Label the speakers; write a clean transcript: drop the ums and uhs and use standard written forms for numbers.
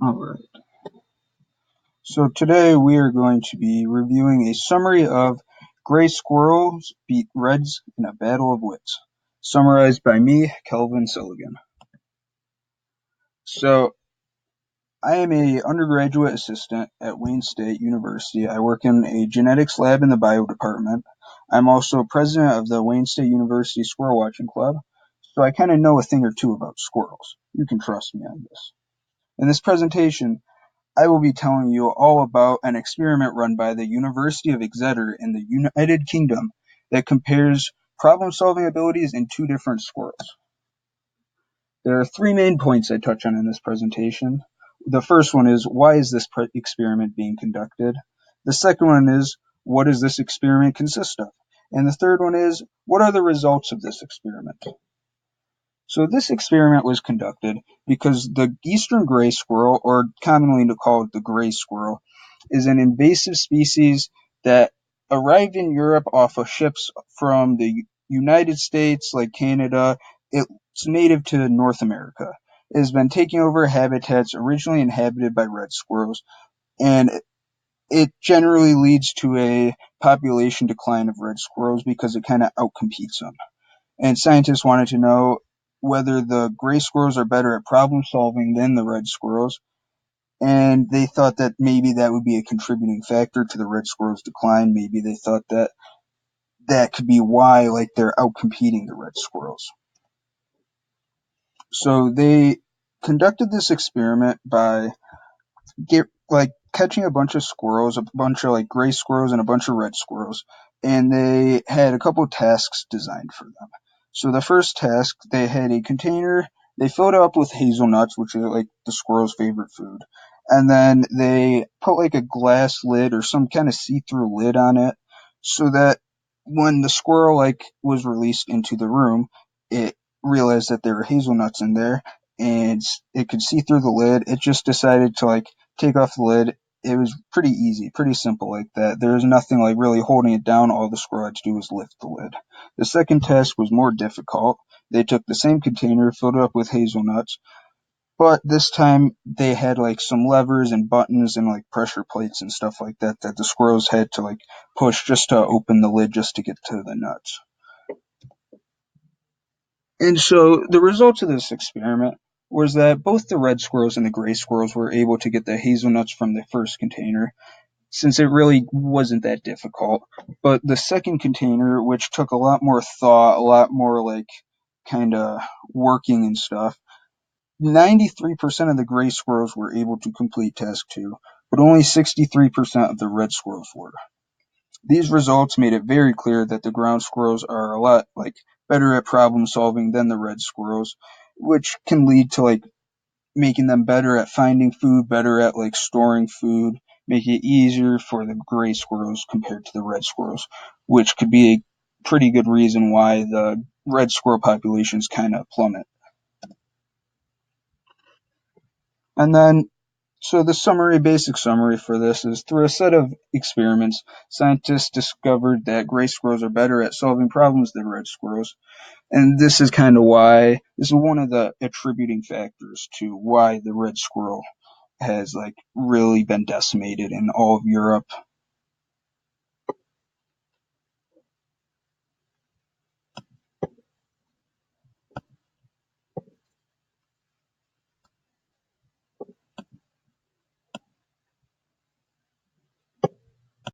Speaker 1: Alright, so today we are going to be reviewing a summary of Gray Squirrels beat Reds in a battle of wits, summarized by me, Kelvin Silligan. So, I am a undergraduate assistant at Wayne State University. I work in a genetics lab in the bio department. I'm also president of the Wayne State University Squirrel Watching Club, so I kind of know a thing or two about squirrels. You can trust me on this. In this presentation, I will be telling you all about an experiment run by the University of Exeter in the United Kingdom that compares problem-solving abilities in two different squirrels. There are three main points I touch on in this presentation. The first one is, why is this experiment being conducted? The second one is, what does this experiment consist of? And the third one is, what are the results of this experiment? So this experiment was conducted because the eastern gray squirrel, or commonly called the gray squirrel, is an invasive species that arrived in Europe off of ships from the United States, like Canada. It's native to North America. It has been taking over habitats originally inhabited by red squirrels, and it generally leads to a population decline of red squirrels because it kind of outcompetes them. And scientists wanted to know whether the gray squirrels are better at problem solving than the red squirrels, and they thought that maybe that would be a contributing factor to the red squirrels' decline. Maybe they thought that that could be why, like, they're outcompeting the red squirrels. So they conducted this experiment by catching a bunch of squirrels, a bunch of like gray squirrels and a bunch of red squirrels, and they had a couple tasks designed for them. So the first task, they had a container. They filled it up with hazelnuts, which are like the squirrel's favorite food, and then they put like a glass lid or some kind of see-through lid on it, so that when the squirrel like was released into the room, it realized that there were hazelnuts in there, and it could see through the lid. It just decided to like take off the lid. It was pretty easy, pretty simple like that. There was nothing like really holding it down. All the squirrel had to do was lift the lid. The second task was more difficult. They took the same container, filled it up with hazelnuts, but this time they had like some levers and buttons and like pressure plates and stuff like that that the squirrels had to like push just to open the lid just to get to the nuts. And so the results of this experiment was that both the red squirrels and the gray squirrels were able to get the hazelnuts from the first container, since it really wasn't that difficult. But the second container, which took a lot more thought, a lot more like kind of working and stuff, 93% of the gray squirrels were able to complete task two, but only 63% of the red squirrels were. These results made it very clear that the ground squirrels are a lot like better at problem solving than the red squirrels, which can lead to like making them better at finding food, better at like storing food, make it easier for the gray squirrels compared to the red squirrels, which could be a pretty good reason why the red squirrel populations kind of plummet. And then, so the basic summary for this is, through a set of experiments, scientists discovered that gray squirrels are better at solving problems than red squirrels. And this is kind of why, this is one of the attributing factors to why the red squirrel has like really been decimated in all of Europe